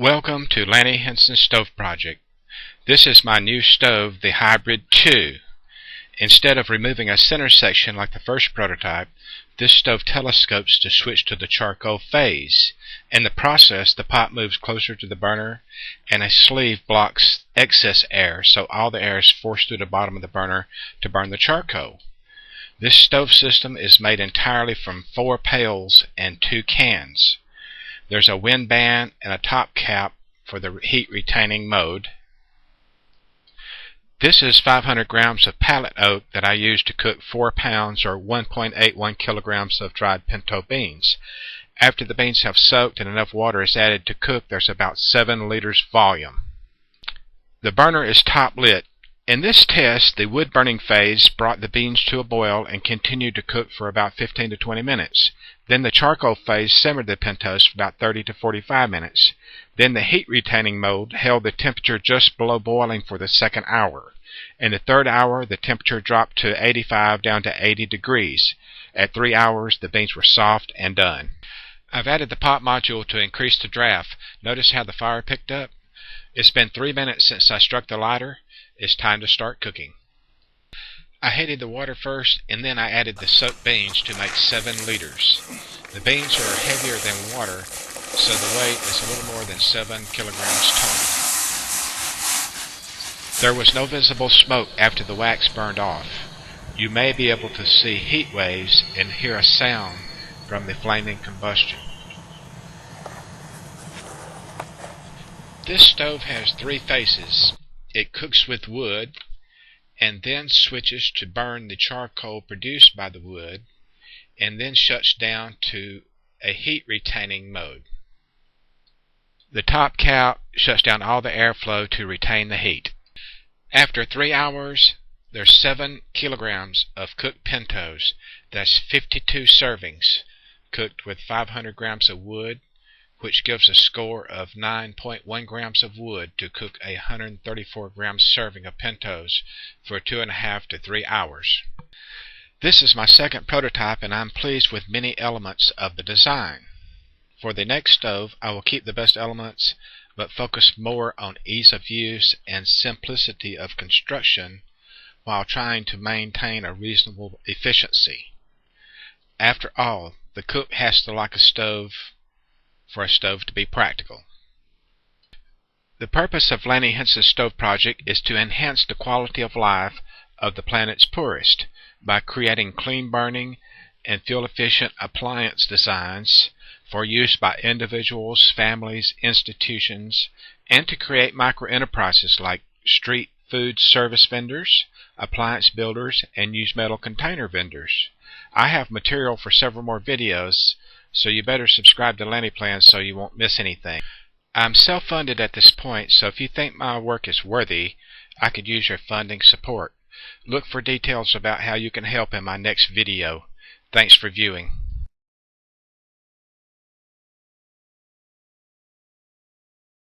Welcome to Lanny Henson's Stove Project. This is my new stove, the Hybrid 2. Instead of removing a center section like the first prototype, this stove telescopes to switch to the charcoal phase. In the process, the pot moves closer to the burner and a sleeve blocks excess air, so all the air is forced through the bottom of the burner to burn the charcoal. This stove system is made entirely from 4 pails and 2 cans. There's a wind band and a top cap for the heat retaining mode. This is 500 grams of pallet oak that I use to cook 4 pounds or 1.81 kilograms of dried pinto beans. After the beans have soaked and enough water is added to cook, there's about 7 liters volume. The burner is top lit. In this test, the wood burning phase brought the beans to a boil and continued to cook for about 15 to 20 minutes. Then the charcoal phase simmered the pintos for about 30 to 45 minutes. Then the heat retaining mode held the temperature just below boiling for the second hour. In the third hour, the temperature dropped to 85 down to 80 degrees. At 3 hours, the beans were soft and done. I've added the pot module to increase the draft. Notice how the fire picked up? It's been 3 minutes since I struck the lighter. It's time to start cooking. I heated the water first, and then I added the soaked beans to make 7 liters. The beans are heavier than water, so the weight is a little more than 7 kilograms total. There was no visible smoke after the wax burned off. You may be able to see heat waves and hear a sound from the flaming combustion. This stove has 3 phases. It cooks with wood and then switches to burn the charcoal produced by the wood and then shuts down to a heat retaining mode. The top cap shuts down all the airflow to retain the heat. After 3 hours, there's 7 kilograms of cooked pintos. That's 52 servings cooked with 500 grams of wood, which gives a score of 9.1 grams of wood to cook a 134 gram serving of pintos for 2.5 to 3 hours. This is my second prototype, and I'm pleased with many elements of the design. For the next stove, I will keep the best elements, but focus more on ease of use and simplicity of construction while trying to maintain a reasonable efficiency. After all, the cook has to like a stove for a stove to be practical. The purpose of Lanny Henson's Stove Project is to enhance the quality of life of the planet's poorest by creating clean burning and fuel-efficient appliance designs for use by individuals, families, institutions, and to create micro-enterprises like street food service vendors, appliance builders, and used metal container vendors. I have material for several more videos, so you better subscribe to LannyPlans so you won't miss anything. I'm self-funded at this point, so if you think my work is worthy, I could use your funding support. Look for details about how you can help in my next video. Thanks for viewing.